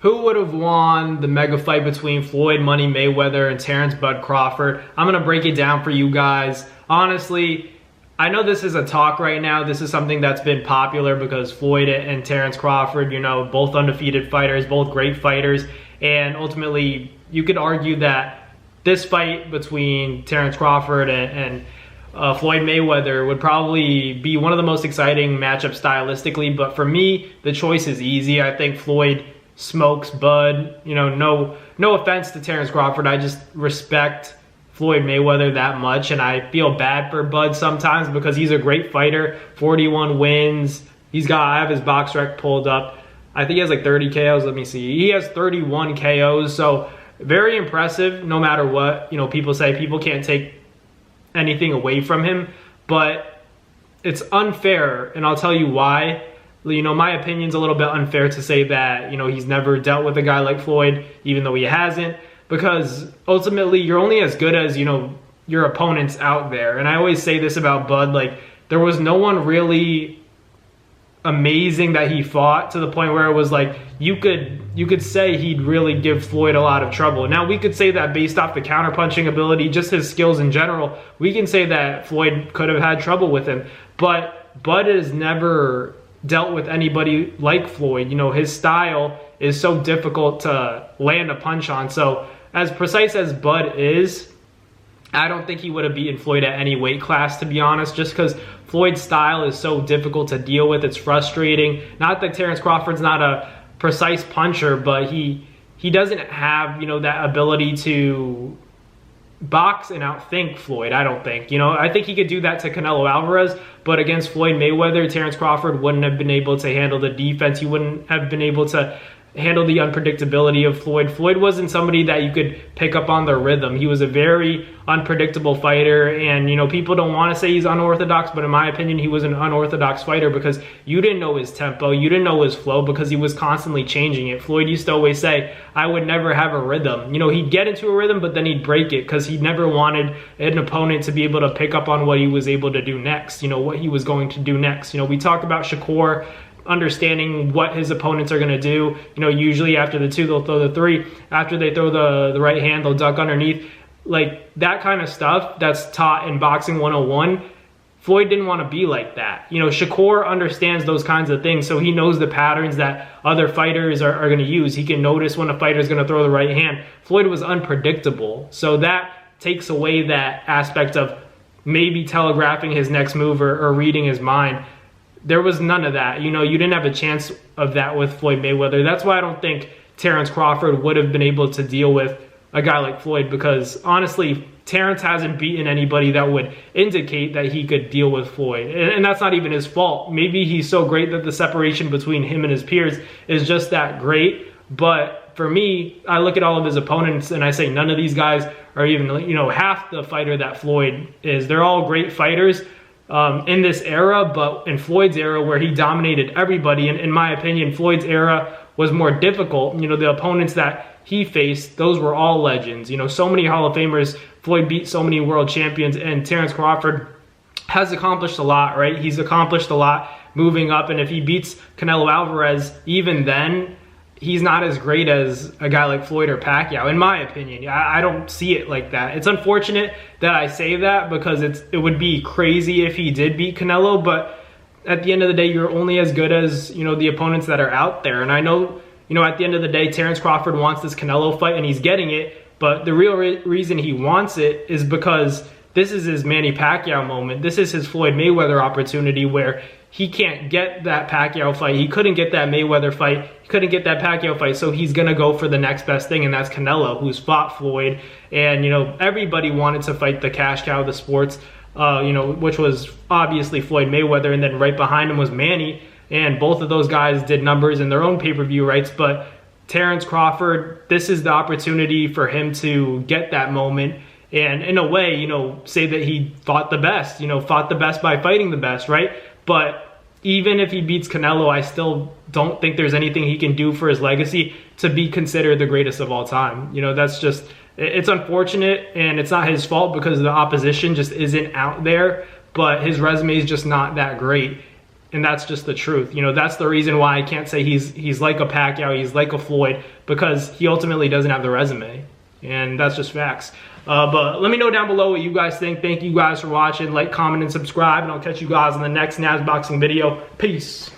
Who would have won the mega fight between Floyd Money Mayweather and Terence Bud Crawford? I'm going to break it down for you guys. Honestly, I know this is a talk right now. This is something that's been popular because Floyd and Terence Crawford, both undefeated fighters, both great fighters. And ultimately, you could argue that this fight between Terence Crawford and Floyd Mayweather would probably be one of the most exciting matchups stylistically. But for me, the choice is easy. I think Floyd smokes Bud. No offense to Terence Crawford. I just respect Floyd Mayweather that much, and I feel bad for Bud sometimes because he's a great fighter. 41 wins. I have his box rec pulled up. I think he has like 30 KOs. Let me see. He has 31 KOs, so very impressive no matter what. People say people can't take anything away from him, but it's unfair, and I'll tell you why. My opinion's a little bit unfair to say that, he's never dealt with a guy like Floyd, even though he hasn't, because ultimately you're only as good as, your opponents out there. And I always say this about Bud, there was no one really amazing that he fought to the point where it was like, you could say he'd really give Floyd a lot of trouble. Now, we could say that based off the counterpunching ability, just his skills in general, we can say that Floyd could have had trouble with him. But Bud has never dealt with anybody like Floyd. His style is so difficult to land a punch on. So as precise as Bud is, I don't think he would have beaten Floyd at any weight class, to be honest, just because Floyd's style is so difficult to deal with. It's frustrating. Not that Terence Crawford's not a precise puncher, but he doesn't have, that ability to box and outthink Floyd, I don't think. I think he could do that to Canelo Alvarez, but against Floyd Mayweather, Terence Crawford wouldn't have been able to handle the defense. He wouldn't have been able to handle the unpredictability of Floyd. Floyd wasn't somebody that you could pick up on the rhythm. He was a very unpredictable fighter, and people don't want to say he's unorthodox, but in my opinion, he was an unorthodox fighter because you didn't know his tempo, you didn't know his flow because he was constantly changing it. Floyd used to always say, I would never have a rhythm. He'd get into a rhythm, but then he'd break it because he never wanted an opponent to be able to pick up on what he was able to do next, what he was going to do next. We talk about Shakur understanding what his opponents are going to do. Usually after the two, they'll throw the three. After they throw the right hand, they'll duck underneath. That kind of stuff that's taught in Boxing 101. Floyd didn't want to be like that. Shakur understands those kinds of things, so he knows the patterns that other fighters are going to use. He can notice when a fighter is going to throw the right hand. Floyd was unpredictable, so that takes away that aspect of maybe telegraphing his next move or reading his mind. There was none of that. You didn't have a chance of that with Floyd Mayweather. That's why I don't think Terence Crawford would have been able to deal with a guy like Floyd, because honestly, Terence hasn't beaten anybody that would indicate that he could deal with Floyd. And that's not even his fault. Maybe he's so great that the separation between him and his peers is just that great. But for me, I look at all of his opponents and I say none of these guys are even, half the fighter that Floyd is. They're all great fighters in this era, but in Floyd's era where he dominated everybody, and in my opinion, Floyd's era was more difficult. The opponents that he faced, those were all legends. So many Hall of Famers. Floyd beat so many world champions, and Terence Crawford has accomplished a lot, right? He's accomplished a lot moving up, and if he beats Canelo Alvarez, even then, he's not as great as a guy like Floyd or Pacquiao, in my opinion. I don't see it like that. It's unfortunate that I say that because it would be crazy if he did beat Canelo, but at the end of the day, you're only as good as, the opponents that are out there. And I know, at the end of the day, Terence Crawford wants this Canelo fight and he's getting it, but the real reason he wants it is because this is his Manny Pacquiao moment. This is his Floyd Mayweather opportunity where he can't get that Pacquiao fight. He couldn't get that Mayweather fight. He couldn't get that Pacquiao fight. So he's going to go for the next best thing, and that's Canelo, who's fought Floyd. And, everybody wanted to fight the cash cow of the sports, which was obviously Floyd Mayweather. And then right behind him was Manny. And both of those guys did numbers in their own pay-per-view rights. But Terence Crawford, this is the opportunity for him to get that moment. And in a way, say that he fought the best, fought the best by fighting the best, right? But even if he beats Canelo, I still don't think there's anything he can do for his legacy to be considered the greatest of all time. That's just, it's unfortunate, and it's not his fault because the opposition just isn't out there, but his resume is just not that great. And that's just the truth. You know, that's the reason why I can't say he's like a Pacquiao, he's like a Floyd, because he ultimately doesn't have the resume. And that's just facts. But let me know down below what you guys think. Thank you guys for watching. Like, comment, and subscribe. And I'll catch you guys in the next NAS Boxing video. Peace.